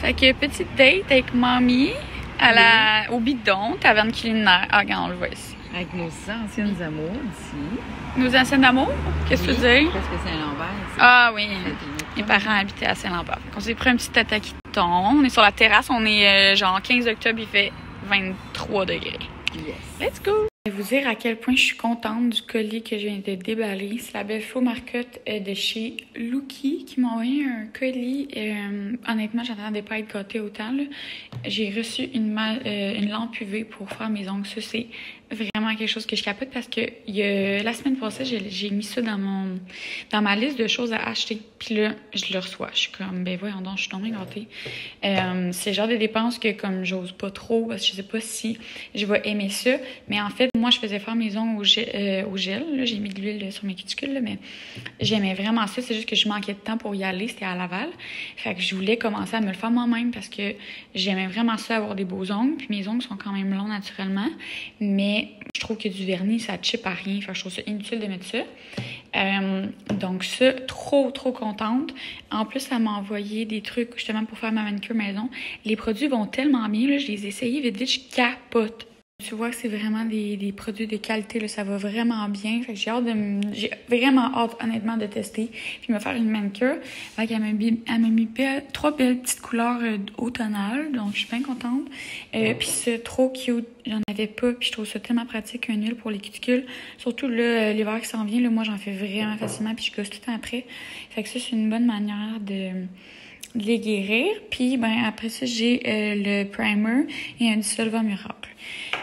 Fait que petite date avec mamie au bidon, taverne culinaire. Ah, regarde, on le voit ici. Avec nos anciennes amours d'ici. Nos anciennes amours? Qu'est-ce que tu veux dire? Parce que Saint-Lambert. Ah oui, mes parents habitaient à Saint-Lambert. On s'est pris un petit tataquiton. On est sur la terrasse, on est genre 15 octobre, il fait 23 degrés. Yes. Let's go! Je vais vous dire à quel point je suis contente du colis que je viens de déballer. C'est la belle Flo Marcotte de chez Looky qui m'a envoyé un colis. Honnêtement, j'attendais pas être gâtée autant. J'ai reçu une lampe UV pour faire mes ongles. Ça, c'est vraiment quelque chose que je capote parce que la semaine passée, j'ai mis ça dans ma liste de choses à acheter. Puis là, je le reçois. Je suis comme, ben voyons donc, je suis tombée gâtée. C'est le genre de dépenses que comme j'ose pas trop parce que je sais pas si je vais aimer ça. Mais en fait, moi, je faisais faire mes ongles au gel. Là, j'ai mis de l'huile sur mes cuticules, là, mais j'aimais vraiment ça. C'est juste que je manquais de temps pour y aller. C'était à Laval. Fait que je voulais commencer à me le faire moi-même parce que j'aimais vraiment ça, avoir des beaux ongles. Puis mes ongles sont quand même longs naturellement. Mais je trouve que du vernis, ça chippe à rien. Fait que je trouve ça inutile de mettre ça. Donc ça, trop contente. En plus, elle m'a envoyé des trucs justement pour faire ma manicure maison. Les produits vont tellement bien. Là, je les ai essayés vite, je capote. Tu vois que c'est vraiment des produits de qualité, là, ça va vraiment bien. Fait que j'ai vraiment hâte, honnêtement, de tester. Puis me faire une manicure. Fait qu'elle m'a mis 3 belles petites couleurs automnales. Donc, je suis bien contente. Puis c'est trop cute. J'en avais pas. Puis je trouve ça tellement pratique qu'un huile pour les cuticules. Surtout là, l'hiver qui s'en vient. Là, moi, j'en fais vraiment facilement. Puis je gosse tout le temps après. Fait que ça, c'est une bonne manière de les guérir. Puis, ben après ça, j'ai le primer et un dissolvant miracle.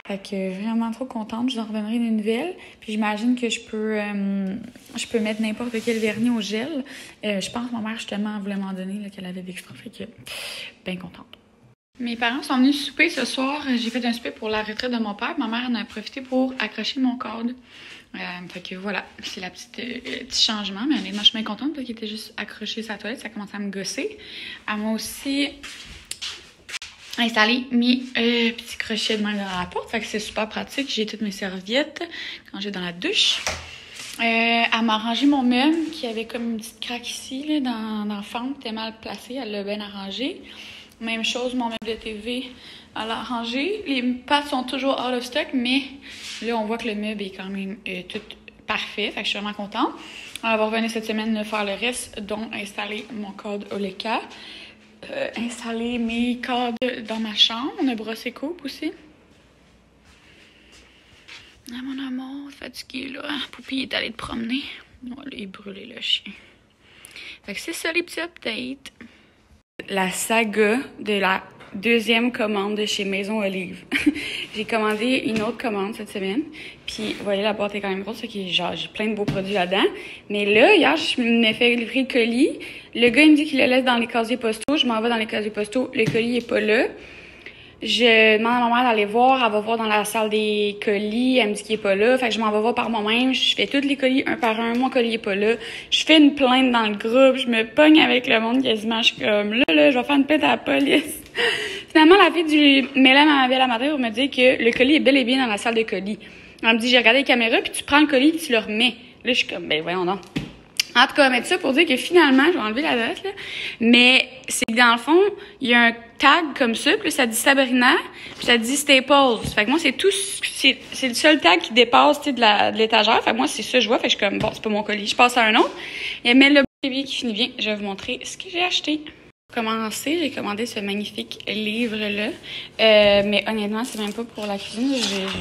Fait que vraiment trop contente. Je vous en reviendrai des nouvelles. Puis j'imagine que je peux mettre n'importe quel vernis au gel. Je pense que ma mère, justement, voulait m'en donner, là, qu'elle avait d'extra. Fait que, bien contente. Mes parents sont venus souper ce soir. J'ai fait un souper pour la retraite de mon père. Ma mère en a profité pour accrocher mon cadre. Fait que voilà, c'est le petit changement. Mais honnêtement, je suis bien contente qu'il était juste accroché sa toilette. Ça commence à me gosser. Elle m'a aussi installé mes petits crochets de main dans la porte. Fait que c'est super pratique. J'ai toutes mes serviettes quand j'ai dans la douche. Elle m'a arrangé mon meuble qui avait comme une petite craque ici là, dans la fente. C'était mal placé. Elle l'a bien arrangé. Même chose, mon meuble de TV, elle l'a arrangé. Les pattes sont toujours out of stock, mais là, on voit que le meuble est quand même tout parfait. Fait que je suis vraiment contente. Elle va revenir cette semaine faire le reste, dont installer mon cadre Oleka. Installer mes cadres dans ma chambre. On a brossé coupe aussi. Ah, mon amour, fatigué, là. Poupie est allée te promener. Voilà, il est brûlé, le chien. Fait que c'est ça, les petits updates. La saga de la deuxième commande de chez Maison Olive. J'ai commandé une autre commande cette semaine. Puis, vous voyez, la boîte est quand même grosse. Genre, j'ai plein de beaux produits là-dedans. Mais là, hier, je me fais livrer le colis. Le gars, il me dit qu'il le laisse dans les casiers postaux. Je m'en vais dans les casiers postaux. Le colis est pas là. Je demande à ma mère d'aller voir. Elle va voir dans la salle des colis. Elle me dit qu'il est pas là. Fait que je m'en vais voir par moi-même. Je fais tous les colis un par un. Mon colis est pas là. Je fais une plainte dans le groupe. Je me pogne avec le monde quasiment. Je suis comme, là, je vais faire une plainte à la police. Finalement, la fille du Mélène m'avait la matin pour me dire que le colis est bel et bien dans la salle de colis. Elle me dit, j'ai regardé les caméras, puis tu prends le colis, puis tu le remets. Là, je suis comme, ben voyons donc. En tout cas, mettre ça pour dire que finalement, je vais enlever l'adresse, là. Mais c'est que dans le fond, il y a un tag comme ça, puis ça dit Sabrina, puis ça dit Staples. Fait que moi, c'est le seul tag qui dépasse, tu sais, de l'étagère. Fait que moi, c'est ça que je vois. Fait que je suis comme, bon, c'est pas mon colis. Je passe à un autre. Et mais le bébé qui finit bien, je vais vous montrer ce que j'ai acheté. Pour commencer, j'ai commandé ce magnifique livre-là. Mais honnêtement, c'est même pas pour la cuisine.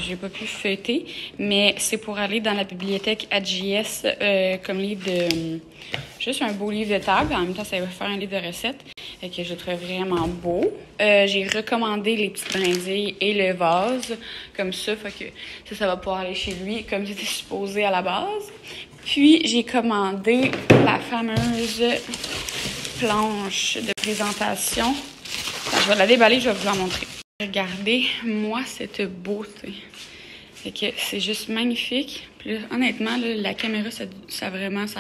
J'ai pas pu feuilleter. Mais c'est pour aller dans la bibliothèque AGS comme livre de... juste un beau livre de table. En même temps, ça va faire un livre de recettes que je trouve vraiment beau. J'ai recommandé les petites brindilles et le vase comme ça. Fait que ça va pouvoir aller chez lui comme c'était supposé à la base. Puis, j'ai commandé la fameuse planche de présentation. Enfin, je vais la déballer, je vais vous la montrer. Regardez, moi, cette beauté. Fait que c'est juste magnifique. Puis là, honnêtement, là, la caméra, ça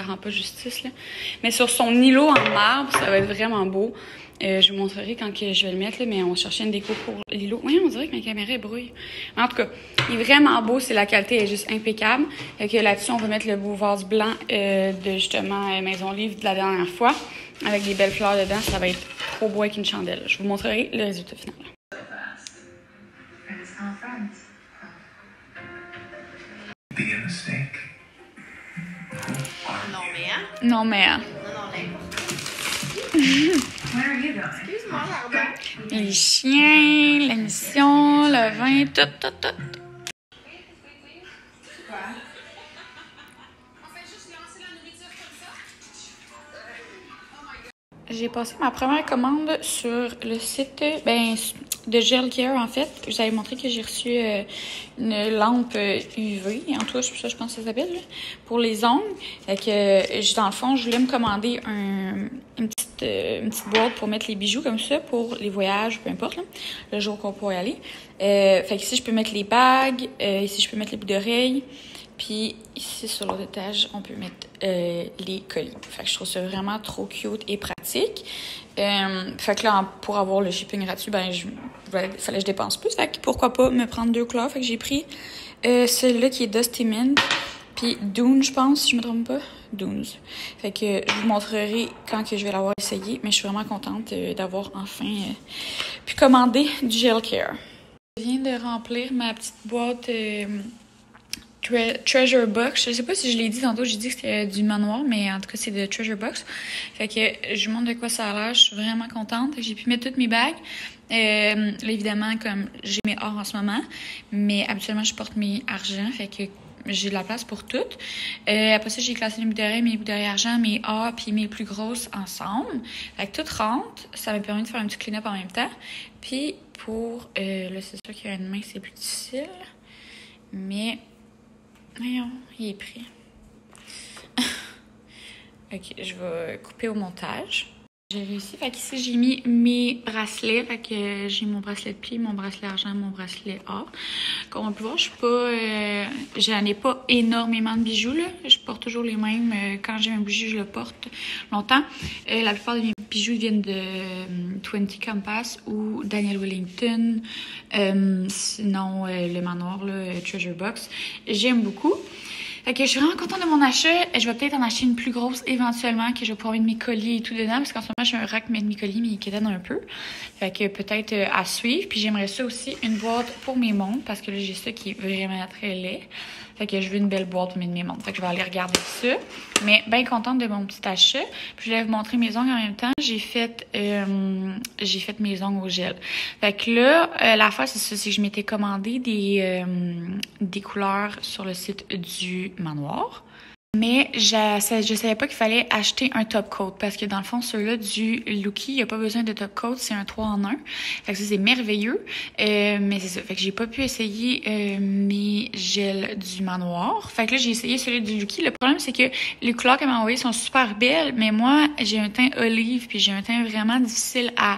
rend pas justice, là. Mais sur son îlot en marbre, ça va être vraiment beau. Je vous montrerai quand que je vais le mettre, là, mais on cherchait une déco pour l'îlot. Oui, on dirait que ma caméra est brouille. En tout cas, il est vraiment beau. C'est la qualité est juste impeccable. Fait que là-dessus, on va mettre le beau vase blanc de justement Maison Livre de la dernière fois. Avec des belles fleurs dedans, ça va être trop beau avec une chandelle. Je vous montrerai le résultat final. Non, mais... Excuse-moi, Robert. Les chiens, la mission, le vin, tout. J'ai passé ma première commande sur le site de Gel Care, en fait. Je vous avais montré que j'ai reçu une lampe UV, en tout cas, je pense que ça s'appelle, pour les ongles. Fait que, dans le fond, je voulais me commander une petite boîte pour mettre les bijoux comme ça, pour les voyages, peu importe, là, le jour qu'on pourrait y aller. Fait que ici, je peux mettre les bagues, ici, je peux mettre les boucles d'oreilles. Puis ici, sur l'autre étage, on peut mettre les colliers. Fait que je trouve ça vraiment trop cute et pratique. Fait que là, pour avoir le shipping gratuit, fallait que je dépense plus. Fait que pourquoi pas me prendre 2 couleurs. Fait que j'ai pris celui-là qui est Dusty Mint. Puis Dune, je pense, si je me trompe pas. Dunes. Fait que je vous montrerai quand que je vais l'avoir essayé. Mais je suis vraiment contente d'avoir enfin pu commander du Gel Care. Je viens de remplir ma petite boîte... Treasure Box. Je sais pas si je l'ai dit tantôt, j'ai dit que c'était du manoir, mais en tout cas, c'est de Treasure Box. Fait que je vous montre de quoi ça a l'air. Je suis vraiment contente. J'ai pu mettre toutes mes bagues. Là, évidemment, comme j'ai mes or en ce moment, mais habituellement, je porte mes argent. Fait que j'ai de la place pour toutes. Après ça, j'ai classé mes boucles d'oreilles, mes boucles d'oreilles argent, mes or puis mes plus grosses ensemble. Fait que tout rentre. Ça m'a permis de faire un petit clean-up en même temps. Puis pour... là, c'est sûr qu'il y a une main, c'est plus difficile. Mais... Voyons, il est pris. Ok, je vais couper au montage. J'ai réussi. Fait qu'ici, j'ai mis mes bracelets. Fait que j'ai mon bracelet de pied, mon bracelet argent, mon bracelet or. Comme on peut voir, j'en ai pas énormément de bijoux, là. Je porte toujours les mêmes. Quand j'ai un bijou, je le porte longtemps. La plupart de mes bijoux viennent de 20 Compass ou Daniel Wellington. Sinon, le manoir, là, Treasure Box. J'aime beaucoup. Fait que je suis vraiment contente de mon achat. Je vais peut-être en acheter une plus grosse éventuellement, que je vais pouvoir mettre mes colliers et tout dedans, parce qu'en ce moment, j'ai un rack mettre mes colliers, mais il quédane un peu. Fait que peut-être à suivre. Puis j'aimerais ça aussi, une boîte pour mes montres, parce que là, j'ai ça qui est vraiment très laid. Fait que je veux une belle boîte pour mettre mes montres. Fait que je vais aller regarder ça. Mais bien contente de mon petit achat. Puis je voulais vous montrer mes ongles en même temps. J'ai fait mes ongles au gel. Fait que là, l'affaire, c'est ça, c'est que je m'étais commandé des couleurs sur le site du manoir. Mais je savais pas qu'il fallait acheter un top coat, parce que dans le fond, ceux-là du Lookie, il n'y a pas besoin de top coat, c'est un 3 en 1. Fait que ça, c'est merveilleux. Mais c'est ça. Fait que j'ai pas pu essayer mes gels du manoir. Fait que là, j'ai essayé celui du Lookie. Le problème, c'est que les couleurs qu'elle m'a envoyées sont super belles, mais moi, j'ai un teint olive, puis j'ai un teint vraiment difficile à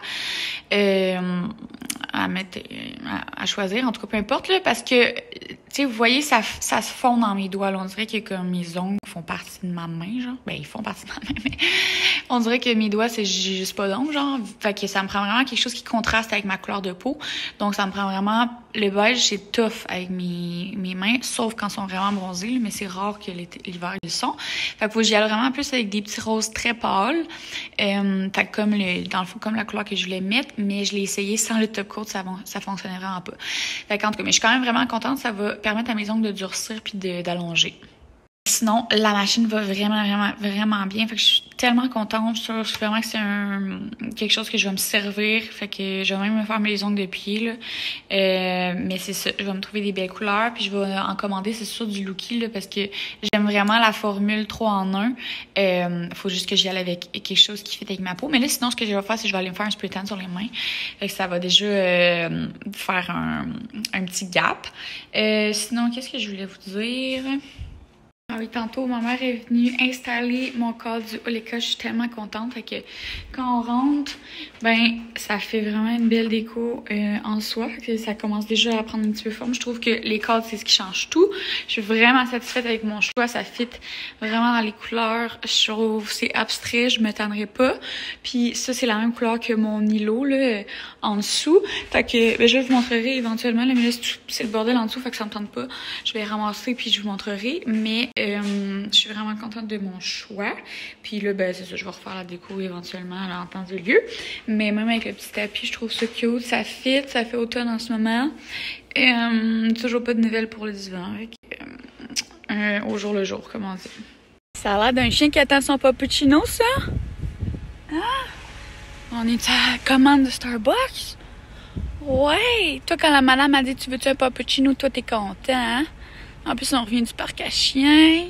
choisir, en tout cas, peu importe, là, parce que, tu sais, vous voyez, ça se fond dans mes doigts, là. On dirait que comme mes ongles font partie de ma main, genre. Ben, ils font partie de ma main, mais on dirait que mes doigts, j'ai juste pas d'ongles, genre. Fait que ça me prend vraiment quelque chose qui contraste avec ma couleur de peau. Donc, ça me prend vraiment... Le beige, c'est tough avec mes mains, sauf quand ils sont vraiment bronzés, là, mais c'est rare que l'hiver, ils le sont. Fait que faut que j'y aille vraiment plus avec des petits roses très pâles. Fait que comme dans le fond, comme la couleur que je voulais mettre, mais je l'ai essayé sans le top coat, ça fonctionnait vraiment pas. Fait qu'en tout cas, mais je suis quand même vraiment contente, ça va permettre à mes ongles de durcir puis d'allonger. Sinon, la machine va vraiment, vraiment, vraiment bien. Fait que je suis tellement contente. Je trouve vraiment que c'est quelque chose que je vais me servir. Fait que je vais même me faire mes ongles de pied, là. Mais c'est ça. Je vais me trouver des belles couleurs. Puis je vais en commander, c'est sûr, du Lookie, là, parce que j'aime vraiment la formule 3 en 1. Faut juste que j'y aille avec quelque chose qui fit avec ma peau. Mais là, sinon, ce que je vais faire, c'est que je vais aller me faire un spray tan sur les mains. Fait que ça va déjà faire un petit gap. Sinon, qu'est-ce que je voulais vous dire? Ah oui, tantôt, ma mère est venue installer mon cadre du Oleka. Je suis tellement contente. Fait que quand on rentre, ben, ça fait vraiment une belle déco en soi. Fait que ça commence déjà à prendre un petit peu forme. Je trouve que les cadres, c'est ce qui change tout. Je suis vraiment satisfaite avec mon choix. Ça fit vraiment dans les couleurs. Je trouve que c'est abstrait. Je me tannerai pas. Puis ça, c'est la même couleur que mon îlot, là, en dessous. Fait que, ben, je vous montrerai éventuellement. Là, mais là, c'est le bordel en dessous. Fait que ça me tente pas. Je vais ramasser puis je vous montrerai. Mais Je suis vraiment contente de mon choix. Puis là, ben c'est ça, je vais refaire la déco éventuellement là, en temps de lieu. Mais même avec le petit tapis, je trouve ça cute. Ça fit, ça fait automne en ce moment. Toujours pas de nouvelles pour le divan. Au jour le jour, comment dire. Ça a l'air d'un chien qui attend son cappuccino, ça? Ah! On est à la commande de Starbucks? Ouais! Toi, quand la madame a dit tu veux-tu un cappuccino, toi, t'es content, hein? En plus, on revient du parc à chiens.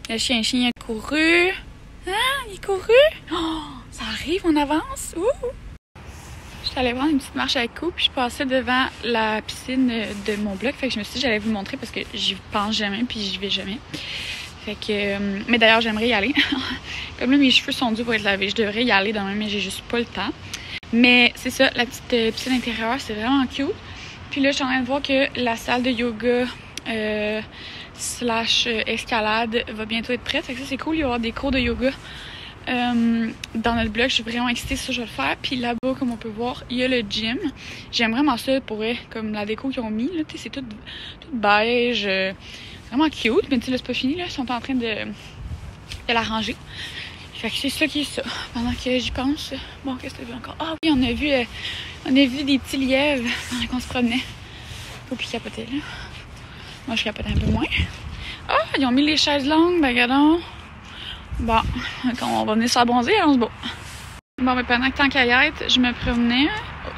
Le chien a couru. Hein? Il a couru? Oh! Ça arrive, on avance. Ouh! J'étais allée prendre une petite marche avec Cou, puis je passais devant la piscine de mon bloc. Fait que je me suis dit que j'allais vous montrer parce que j'y pense jamais, puis j'y vais jamais. Fait que... mais d'ailleurs, j'aimerais y aller. Comme là, mes cheveux sont durs pour être lavés. Je devrais y aller demain, mais j'ai juste pas le temps. Mais c'est ça, la petite piscine intérieure, c'est vraiment cute. Puis là, je suis en train de voir que la salle de yoga slash escalade va bientôt être prête. Fait que ça, c'est cool. Il va y avoir des cours de yoga dans notre bloc. Je suis vraiment excitée, ça, je vais le faire. Puis là-bas, comme on peut voir, il y a le gym. J'aime vraiment ça pour eux, comme la déco qu'ils ont mis. Là, c'est tout beige. Vraiment cute, mais tu sais, là, c'est pas fini, là. Ils sont en train de la ranger. Fait que c'est ça qui est ça. Pendant que j'y pense, bon, qu'est-ce que t'as vu encore? Ah oui, on a vu des petits lièvres pendant qu'on se promenait. Faut plus capoter, là. Moi, je capotais un peu moins. Ah, ils ont mis les chaises longues, ben, regardons. Bon, quand on va venir se faire bronzer, on se bat. Bon, mais pendant que tant qu'à y être, je me promenais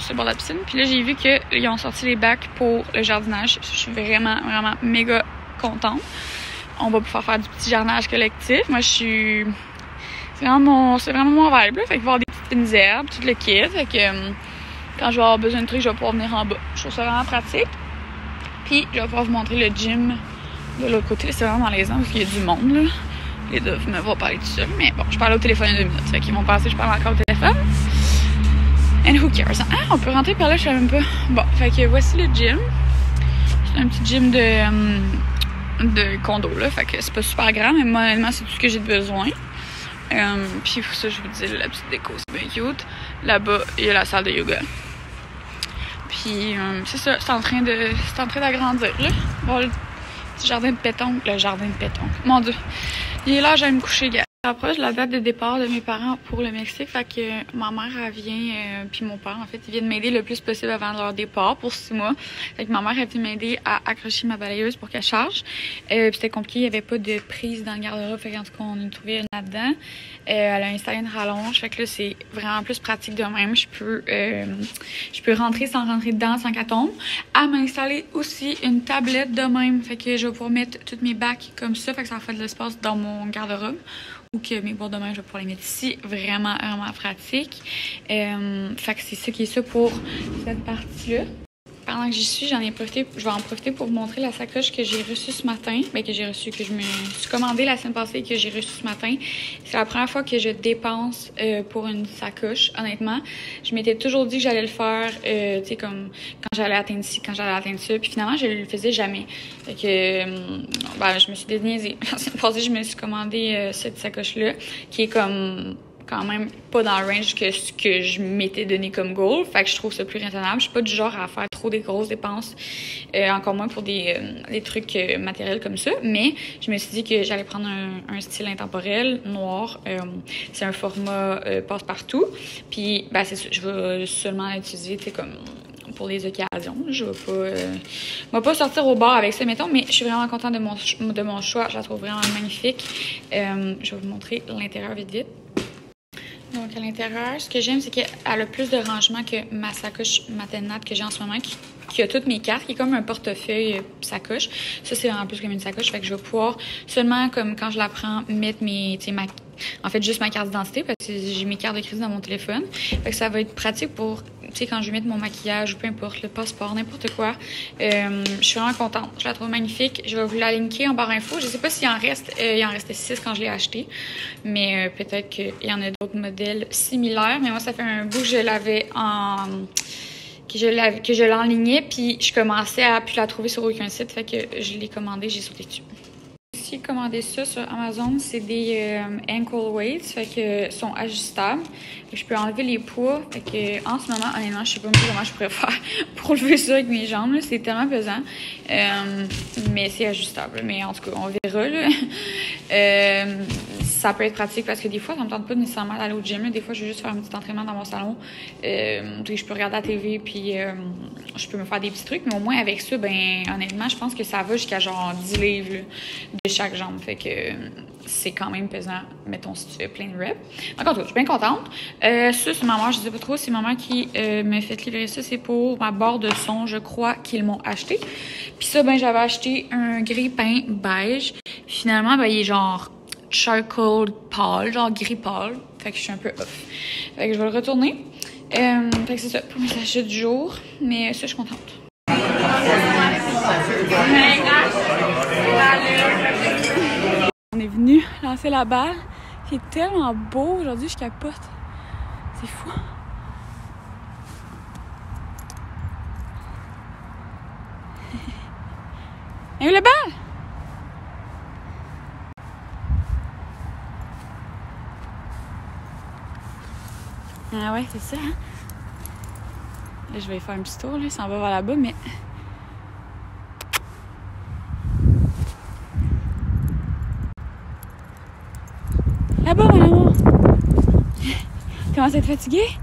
sur le bord de la piscine. Puis là, j'ai vu qu'ils ont sorti les bacs pour le jardinage. Je suis vraiment, vraiment méga contente. On va pouvoir faire du petit jardinage collectif. Moi, c'est vraiment mon vibe, là. Fait que voir des petites fines herbes, tout le kit. Fait que quand je vais avoir besoin de trucs, je vais pouvoir venir en bas. Je trouve ça vraiment pratique. Puis, je vais pouvoir vous montrer le gym de l'autre côté. C'est vraiment malaisant parce qu'il y a du monde, là. Les deux me vont parler tout seul. Mais bon, je parle au téléphone il y a 2 minutes. Fait qu'ils vont penser que je parle encore au téléphone. And who cares? Ah, on peut rentrer par là, je sais même pas. Bon, fait que voici le gym. C'est un petit gym de condo, là. Fait que c'est pas super grand, mais moi, honnêtement, c'est tout ce que j'ai de besoin. Puis ça, je vous dis, la petite déco, c'est bien cute. Là-bas, il y a la salle de yoga. Puis c'est ça, c'est en train d'agrandir, là. Bon, le petit jardin de pétanque. Le jardin de pétanque. Mon Dieu. Il est là, j'aime me coucher, gars. J'approche la date de départ de mes parents pour le Mexique. Fait que ma mère, elle vient, puis mon père, en fait, ils viennent m'aider le plus possible avant leur départ pour 6 mois. Fait que ma mère, elle vient m'aider à accrocher ma balayeuse pour qu'elle charge. Puis c'était compliqué, il n'y avait pas de prise dans le garde-robe. Fait qu'en tout cas, on a trouvé une là-dedans. Elle a installé une rallonge. Fait que là, c'est vraiment plus pratique de même. Je peux rentrer sans rentrer dedans, sans qu'elle tombe. Elle m'a installé aussi une tablette de même. Fait que je vais pouvoir mettre tous mes bacs comme ça. Fait que ça va faire de l'espace dans mon garde-robe. Ou que mes boîtes de main, je vais pouvoir les mettre ici. Vraiment, vraiment pratique. Fait que c'est ça qui est ça pour cette partie-là. Pendant que j'y suis, je vais en profiter pour vous montrer la sacoche que j'ai reçue ce matin. Ben, que je me suis commandée la semaine passée et que j'ai reçue ce matin. C'est la première fois que je dépense pour une sacoche, honnêtement. Je m'étais toujours dit que j'allais le faire, tu sais, comme quand j'allais atteindre ci, quand j'allais atteindre ça. Puis finalement, je le faisais jamais. Fait que, ben, je me suis déniaisée. La semaine passée, je me suis commandé cette sacoche-là, qui est comme quand même pas dans le range que ce que je m'étais donné comme goal. Fait que je trouve ça plus raisonnable. Je suis pas du genre à faire trop des grosses dépenses, encore moins pour des trucs matériels comme ça. Mais je me suis dit que j'allais prendre un style intemporel, noir. C'est un format passe-partout. Puis, ben, c'est ça. Je vais seulement l'utiliser, tu sais, comme pour les occasions. Je vais pas sortir au bar avec ça, mettons, mais je suis vraiment contente de mon choix. Je la trouve vraiment magnifique. Je vais vous montrer l'intérieur vite vite. Donc, à l'intérieur, ce que j'aime, c'est qu'elle a plus de rangement que ma sacoche Matenat que j'ai en ce moment, qui a toutes mes cartes, qui est comme un portefeuille sacoche. Ça, c'est vraiment plus comme une sacoche. Fait que je vais pouvoir seulement, comme quand je la prends, mettre en fait, juste ma carte d'identité, parce que j'ai mes cartes de crédit dans mon téléphone. Fait que ça va être pratique pour, tu sais, quand je vais mettre mon maquillage ou peu importe, le passeport, n'importe quoi. Je suis vraiment contente. Je la trouve magnifique. Je vais vous la linker en barre info. Je sais pas s'il en reste. Il en restait 6 quand je l'ai acheté. Mais peut-être qu'il y en a d'autres modèles similaires. Mais moi, ça fait un bout que je l'avais que je l'enlignais. Puis je commençais à plus la trouver sur aucun site. Fait que je l'ai commandé, j'ai sauté dessus. aussi commandé ça sur Amazon. C'est des ankle weights, fait que sont ajustables. Fait que je peux enlever les poids. Fait que en ce moment, honnêtement, je sais pas comment je pourrais faire pour lever ça avec mes jambes. C'est tellement pesant. Mais c'est ajustable. Mais en tout cas, on verra. Là. Ça peut être pratique parce que des fois, ça me tente pas nécessairement d'aller au gym. Là. Des fois, je veux juste faire un petit entraînement dans mon salon. Je peux regarder la TV puis je peux me faire des petits trucs. Mais au moins, avec ça, ben honnêtement, je pense que ça va jusqu'à genre 10 livres là, de chaque jambe. Fait que c'est quand même pesant, mettons, si tu fais plein de reps. Donc, en tout cas, je suis bien contente. Ça, c'est maman, je sais pas trop, c'est maman qui m'a fait livrer ça. C'est pour ma barre de son, je crois qu'ils m'ont acheté. Puis ça, ben j'avais acheté un gris peint beige. Finalement, ben il est genre charcoal pâle, genre gris pâle. Fait que je suis un peu off. Fait que je vais le retourner. Fait que c'est ça pour mes achats du jour. Mais ça, je suis contente. On est venu lancer la balle. C'est tellement beau aujourd'hui, je capote. C'est fou. Et où la balle? Ah ouais, c'est ça, hein? Là, je vais faire un petit tour, là. Ça en va vers là-bas, mais... Là-bas, mon amour! Commence à être fatiguée?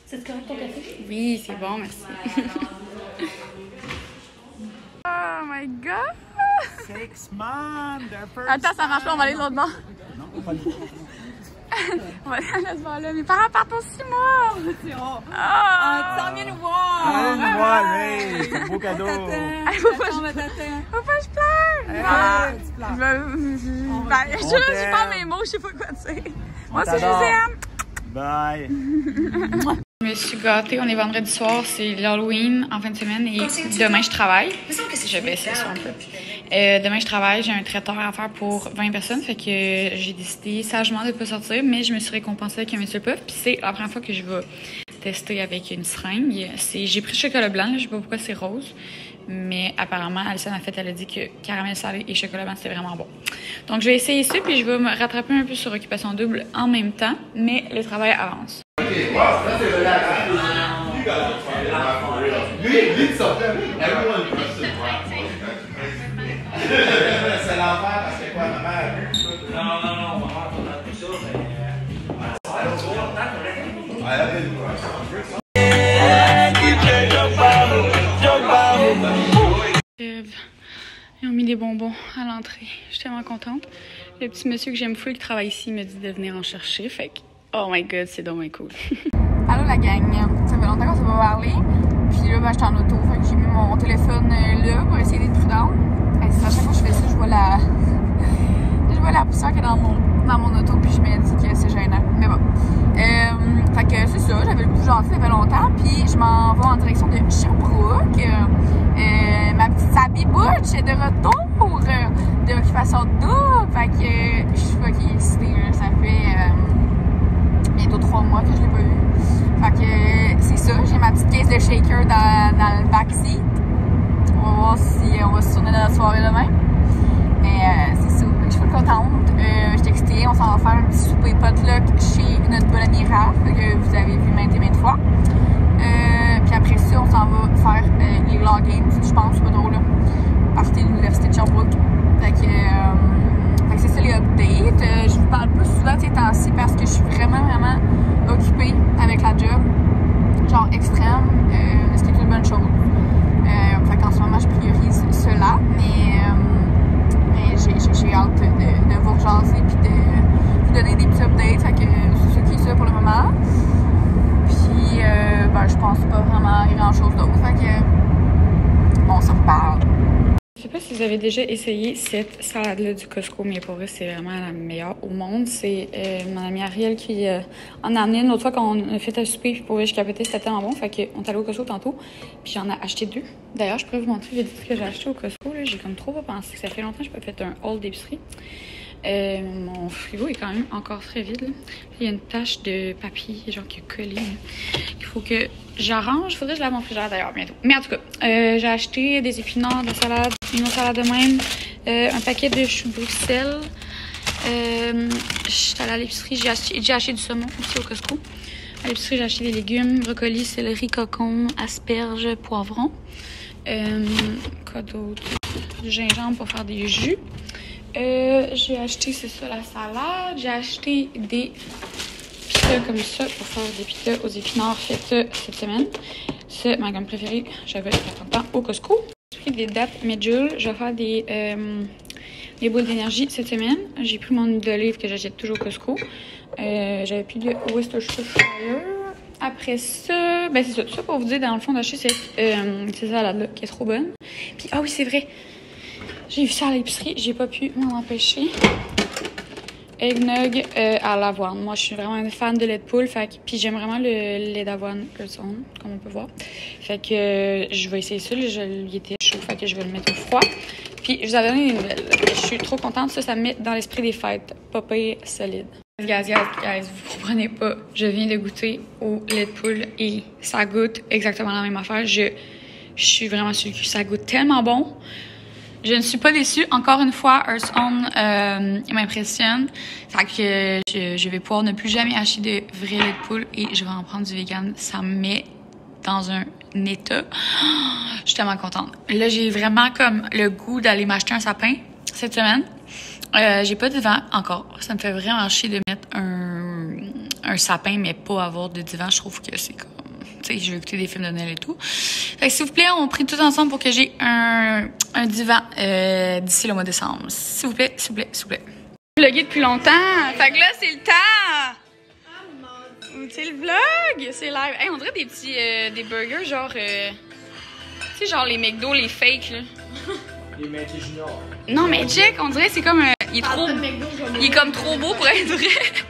C'est correct ton café? Oui, c'est bon, merci. Oh my god! 6 months, their first Attends, ça marche pas, on va aller de l'autre bord. On va aller à ce bord-là. Mes parents partent aussi, moi! Tu s'en viens nous voir! Allez nous voir, hey, c'est un beau cadeau! Faut pas que je pleure! Je sais pas mes mots, je sais pas quoi dire. Moi, c'est Josiane! Bye! Je me suis gâtée, on est vendredi soir, c'est l'Halloween en fin de semaine et demain je travaille. Je vais essayer ça un peu. Demain je travaille, j'ai un traiteur à faire pour 20 personnes, fait que j'ai décidé sagement de ne pas sortir, mais je me suis récompensée avec un Muscle Puff, puis c'est la première fois que je vais tester avec une seringue. J'ai pris chocolat blanc, là, je sais pas pourquoi c'est rose, mais apparemment Alison elle a dit que caramel salé et chocolat blanc c'était vraiment bon. Donc je vais essayer ça, puis je vais me rattraper un peu sur Occupation Double en même temps, mais le travail avance. C'est l'enfer parce que quoi, ma mère? Non, maman, on a tout ça, Ils ont mis des bonbons à l'entrée. Je suis tellement contente. Le petit monsieur que j'aime fou qui travaille ici me dit de venir en chercher. Fait que, oh my god, c'est dommage cool. Allô la gang, ça fait longtemps qu'on s'est pas parlé. Puis là, ben, j'étais en auto, fait que j'ai mis mon téléphone là pour essayer d'être prudente. À chaque fois que je fais ça, je vois la poussière qui est dans mon auto, puis je me dis que c'est gênant. Mais bon. Fait que c'est ça, j'avais le goût j'en fait longtemps, puis je m'en vais en direction de Sherbrooke. Ma petite Sabi Butch est de retour de Occupation Double. Fait que je suis fucking excitée, ça fait bientôt 3 mois que je l'ai pas eu. Fait que c'est ça, j'ai ma petite caisse de shaker dans le backseat. On va voir si on va se tourner dans la soirée demain. Mais c'est ça, je suis contente. Je t'ai excitée, on s'en va faire un petit souper potluck chez notre bonne amie Raph, que vous avez vu maintes et maintes fois. Puis après ça, on s'en va faire les Law Games, je pense, c'est pas drôle là. Partir de l'université de Sherbrooke. Fait que c'est ça les updates. Je vous parle pas souvent de ces temps-ci parce que je suis vraiment occupée avec la job. Genre extrême, ce qui est une bonne chose. Fait qu'en ce moment, je priorise cela, mais j'ai hâte de vous rejaser puis de vous donner des petits updates. Fait que c'est ce qui est ça pour le moment. Puis, ben, je pense pas vraiment à grand-chose d'autre. Fait que, bon, on s'en reparle. Je sais pas si vous avez déjà essayé cette salade-là du Costco, mais pour vrai, c'est vraiment la meilleure au monde. C'est mon amie Ariel qui en a amené une autre fois quand on a fait un souper, puis pour vrai, je capotais, c'était tellement bon. Fait qu'on est allé au Costco tantôt, puis j'en ai acheté 2. D'ailleurs, je pourrais vous montrer les trucs que j'ai acheté au Costco. J'ai comme trop pas pensé que ça fait longtemps que je n'ai pas fait un haul d'épicerie. Mon frigo est quand même encore très vide. Là. Il y a une tache de papier genre qui est collée. Il faut que j'arrange. Il faudrait que je lave mon frigidaire d'ailleurs bientôt. Mais en tout cas, j'ai acheté des épinards, de salade, une autre salade de même. Un paquet de choux de Bruxelles. Je suis allée à l'épicerie, j'ai acheté du saumon aussi au Costco. À l'épicerie, j'ai acheté des légumes, brocoli, céleri, cocon, asperges, poivrons. Quoi d'autre? Du gingembre pour faire des jus. J'ai acheté, c'est ça, la salade. J'ai acheté des pitas comme ça pour faire des pitas aux épinards faites cette semaine. C'est ma gamme préférée. J'avais pas au Costco. J'ai pris des dattes Medjool. Je vais faire des boules d'énergie cette semaine. J'ai pris mon huile d'olive que j'achète toujours au Costco. J'avais pris le Worcestershire. Après ça, ben c'est ça. Tout ça pour vous dire, dans le fond, d'acheter cette salade-là qui est trop bonne. Puis, ah oui, c'est vrai. J'ai vu ça à l'épicerie. J'ai pas pu m'en empêcher. Eggnog à l'avoine. Moi, je suis vraiment une fan de lait de poule. Puis j'aime vraiment le lait d'avoine Earth's Own, comme on peut voir. Fait que je vais essayer ça. Il était chaud, fait que je vais le mettre au froid. Puis je vous avais donné une nouvelle. Je suis trop contente. Ça me met dans l'esprit des fêtes. Pas pire, solide. Guys, vous comprenez pas. Je viens de goûter au lait de poule et ça goûte exactement la même affaire. Je suis vraiment sur le cul. Ça goûte tellement bon. Je ne suis pas déçue. Encore une fois, Earth's Own m'impressionne. Fait que je vais pouvoir ne plus jamais acheter de vrai lait de poule et je vais en prendre du vegan. Ça me met dans un état. Je suis tellement contente. Là, j'ai vraiment comme le goût d'aller m'acheter un sapin cette semaine. J'ai pas de divan encore. Ça me fait vraiment chier de mettre un sapin, mais pas avoir de divan. Je trouve que c'est comme... Tu sais, je veux écouter des films de Noël et tout. Fait que s'il vous plaît, on prie tout ensemble pour que j'ai un divan d'ici le mois de décembre. S'il vous plaît, s'il vous plaît, s'il vous plaît. Vlogué depuis longtemps. Fait que là, c'est le temps. C'est le vlog. C'est live. Hey, on dirait des petits des burgers genre... tu sais, genre les McDo, les fakes, là. Les Mickey Junior. Non, mais check, on dirait c'est comme... il est comme trop beau pour être vrai.